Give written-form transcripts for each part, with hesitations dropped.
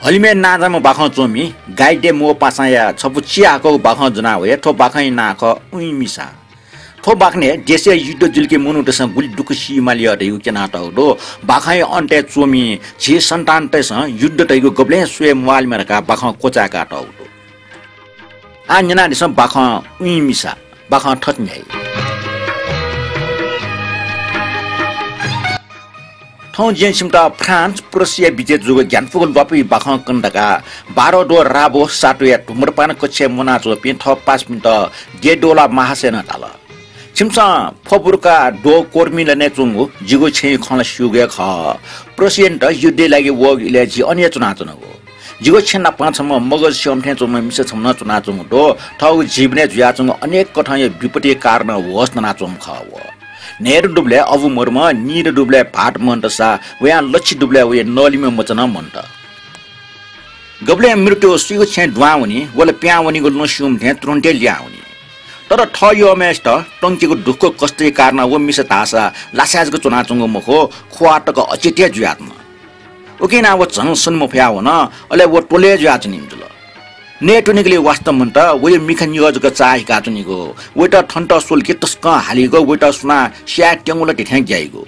हलिमे नाजाम बाख चोमी गाई डे मौपासान या छपु चियाको बाख जना हो थो बाखै नाख उइ मिसा थो बाखने देशे युद्ध जुल्के मनुटस गुली दुखसी मालिया रे केना तौ बाखै अन्ते चोमी जे सन्तान तस युद्ध तैको गब्ले सुए मोबाइल मेरका बाख कोचा का तौ आ जना दिस बाख उइ मिसा बाख ठट्नै थौ जेनसिमटा फ्रान्स प्रसिया बिचे जुग ज्ञानफुगल बापी बाखा कन्दका 12 डो राबो साटुया धुम्रपान कक्षे मनाचो पिन थ 5 मिनट जे डोला महासेना ताल छिमसा फबुरका डो कोर्मिले ने चुंगु जिगो छे खला सुगे ख प्रेसिडेन्ट युद्धे लागि वगले जि अन्य चुना चुनको जिगो छेना पाँचमा मगज स्यमथे चुम मिसे छमना चुना चुंगु दो थौ जीवने जुया चुंगु अनेक कठाय विपत्ति कारण होस् तना चुम खव नेर डुब्ले अबु मर्म नीर डुब्ले भाट मन्तसा वया लच्छी डुब्ले वे नलिमे मचना मन्त गब्ले मृत्यु सुगो छे दुवाउनी वले प्याउनी गल्नु सुम थे तुरन्ते ल्याउनी तर ठयो मेस्ट टंकीको दुःख कष्टै कारण व मिस तासा लासाजको चुना चुंगो मखो खुवाटको अचित्य जुयात्म ओकिना व जन सन्म फ्याउ न अले व टोले जुयाच निमजुल नेटुनिकले वास्तव मन्त वे मिखन योजक चाहि काचुनिको वेटा ठन्ट सोल के तस्क हालिगो वेटा सुना स्या ट्यांगुला टिठ्यां जाइगो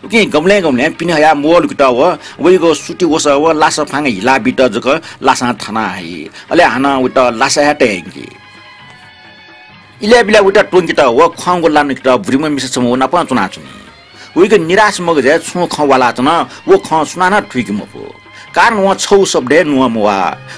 ओके गमले गमले पिन हया मोल किटा व वेगो सुटी वस व लासा फाङ हिला बिट जक लासा थाना है अले हाना वेटा लासा हटे कि इले बिला वेटा टोंकिटा व खंगो लान किटा भ्रिम मिस छम न प चुना चुनी वेगो निराश मगजे छु खवाला चन व ख सुनाना ठुकी मपो कारण व छौ शब्द नुवा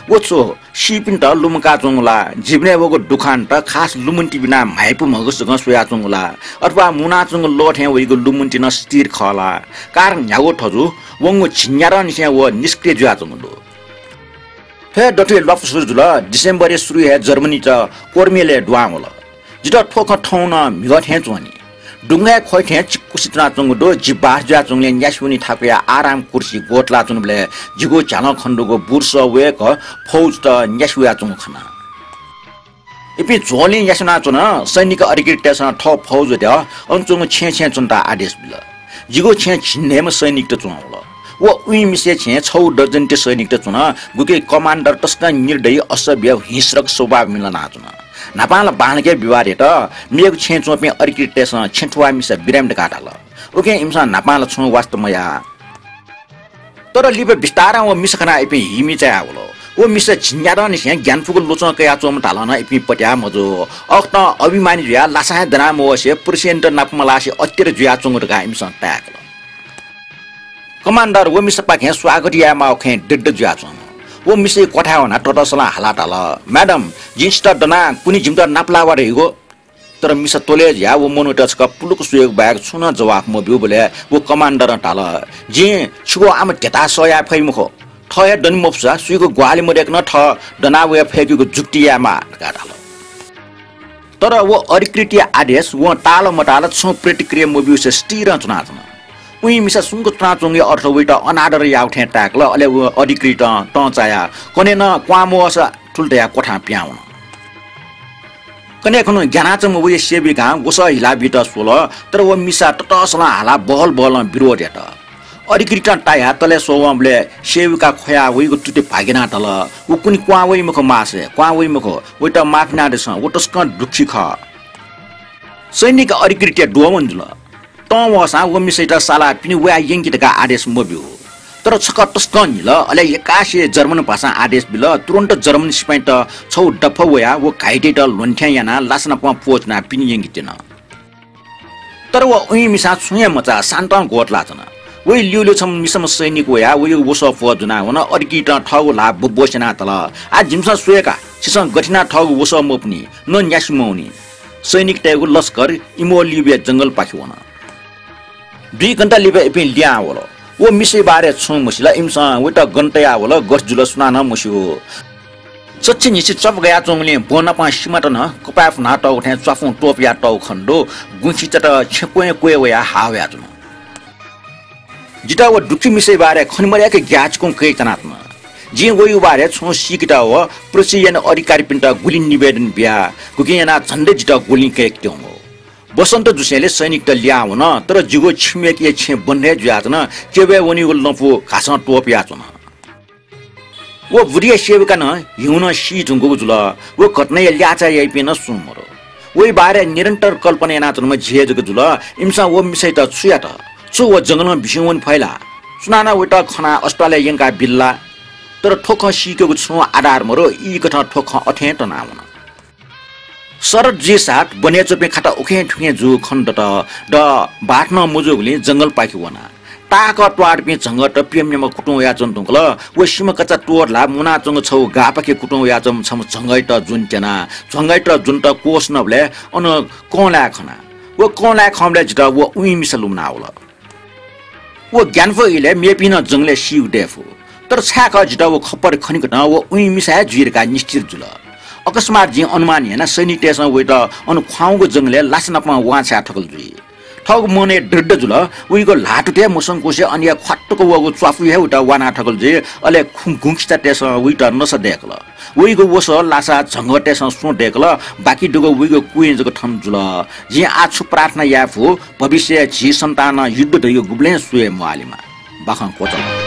वो छो सिपिन त लुमका चोंगला जिब्ने वको दुखान त खास लुमुन्टी बिना माइपु मगस गं सोया चोंगला अथवा मुना चोंग लोठे वइको लुमुन्टी न स्थिर खला कारण न्यागो ठजु वंगो छिन्यार निसे व निष्क्रिय जुया चोंगलो फे डटे लफ सुजुल डिसेम्बर सुरु हे जर्मनी त कोर्मेले दुआमला जित ठोक ठौन मिगत हे चोनी डुंगा खोइथे चिकुसितना चंगदो जिबार जा चंगले न्यासुनी थापया आराम कुर्सी गोटला चुनबले जिगो झाल खण्डको बुर्स वेक फौज त न्यासुया चंग खना इपि झोले न्यासुना चुन सैनिक अधिकृतसँग ठ फौज दे अनचंग छे छे चुनता आदेश बिल जिगो छे छिन्नेम सैनिक त चुनौल व उइ मिसे छे 6 डजन टे सैनिक त चुन गुके कमान्डर तस्का निर्दयी असभ्य हिंस्रक स्वभाव मिलना चुन नापाल बाणके विवाद हेट मेग छे चोपे अर्किटेस छेठुवा मिस बिरामड काटाल ओके इमसा नापाल छु वास्तवमया तर लिबे विस्तार व मिस खना इपि हिमि चा आवलो ओ मिस छिन्यादा निसे ज्ञानफुको लोचन कया चोम टालन इपि पट्या मजो अख्त अभिमानी जुया लासा दराम वसे प्रेसिडेन्ट नापमलासे अत्यर जुया चोंगडका इमसा ताकल कमान्डर व मिस पाखे स्वागतिया माखे डेड जुया चोम वो मिसे कोठा होना टटसला हालाटाल म्याडम जिन्स त दना कुनी जिमटा नापलावा रहेको तर मिस तोले या वो मोनोटसका पुलुक सुयोग ब्याग छुन जवाफ म बिउ बोले वो कमान्डर टाल जे छुगो आम टेता सया फैमुखो ठय दन मोप्सा सुइको ग्वाली मडेक न ठ दना वे फेकीको जुक्तियामा गाटाल तर वो अधिकृतीय आदेश वो ताल मटाल छु प्रतिक्रिया म बिउ से स्थिर चुना चुना उइ मिसा सुनको चुना चुंगे अर्थ वेटा अनादर याउठे टाकल अले अधिकृत त चाया कने न क्वामोस ठुल्टया कोठा प्याउन कने खनु ज्ञानाचम वे सेविका गोस हिला बिट सोल तर वो मिसा टटसला हाला बहल बहल विरोध हेट अधिकृत टाया तले सोवमले सेविका खया वेगो टुटे भागेना तल उ कुनी क्वावै मख मासे क्वावै मख वेटा माफना देस वटस्क दुखी ख सैनिक अधिकृत डोमन जुल त वसा व मिसेटा साला पिनि वा यंकिटका आदेश मबिउ तर छक टस्कन ल अले एकासे जर्मन भाषा आदेश बिल तुरन्त जर्मन सिपाइ त छौ डफ वया वो घाइटे त लोन्ठ्या याना लासना प पोचना पिनि यंकिटेन तर व उइ मिसा छुया मचा शान्त गोटला छन वे लिउले छम मिसम सैनिक वया वे वस फजुना हुन अड्की त ठगु ला बोसेना तल आ जिमसा सुएका सिसं गठिना ठगु वस मपनी न न्यासमौनी सैनिक तैगु लस्कर इमोलिबिया जंगल पाखिवन 2 घण्टा लिबे इपि ल्या होला वो मिसे बारे छु मसिला इमसा वेटा गन्टया होला गस जुल सुनान मसियो सच्ची निसी चप गया चोंगले बोना पा सिमट न कपाफ ना त उठे चफु टोपिया टौ खण्डो गुछि चट छेकोए कोए वया हाव्या जुन जिता वो दुखी मिसे बारे खनमरिया के ग्याचको कै तनात्म जे वयु बारे छु सिकिटा हो प्रेसिडेन्ट अधिकारी पिन्टा गुली निवेदन बिया गुकियाना झण्डे जिता गुली के क्यों बसन्त जुसेले सैनिक त ल्याउ न तर जिगो छिमेकी छे बन्ने जुयाच न केबे वनी उल नफु घास टोपिया चुन वो बुढ़िया सेवका न हिउन सी झुंगो जुल वो घटना ल्याचा यही पिन सुमरो वही बारे निरंतर कल्पना नाचनमा झेजको जुल इमसा वो मिसै त छुया त छु वो जंगलमा बिसुवन फैला सुनाना वेटा खना अस्ट्रेलिया यंका बिल्ला तर ठोख सिकेको छु आधार मरो ई कथा ठोख अथे त नाउन सरद जे साथ बनेचोपे खाता उखे ठुके जु खण्ड त द बाट्न मुजुगले जंगल पाखिवना ताक ट्वार पे झंग त पिएमनेमा कुटौ या चन तुंगल व सिम कच्चा टोर ला मुना चंग छौ गापके कुटौ या चम छम झंगै त जुन टेना झंगै त जुन त कोस नबले अन कोला खना व कोला खमले जिता व उइ मिसलुम नाउल व ज्ञानफो इले मेपिन जंगले सिउ देफो तर छाक जिता व खपर खनिक न व उइ मिसा जुइरका निश्चित जुल अकस्मात जी अनुमान हेना सैनिटेसन व त अन ख्वाउको जंगले लासनापमा वाछा ठकल जुइ ठग मने दृढ जुल उइको लाटुटे मुसङ कोसे अनि खट्टको वगो च्वाफु हे उटा वाना ठगल जे अले खुङखिस्ता तेस उइटा नस देखल उइको वस लासा झंगटेस सो देखल बाकी दुगो उइको कुइजको ठम जुल जे आछु प्रार्थना याफु भविष्य जी सन्तान युद्ध दयो गुब्ले सुए मालिमा बाखन कोच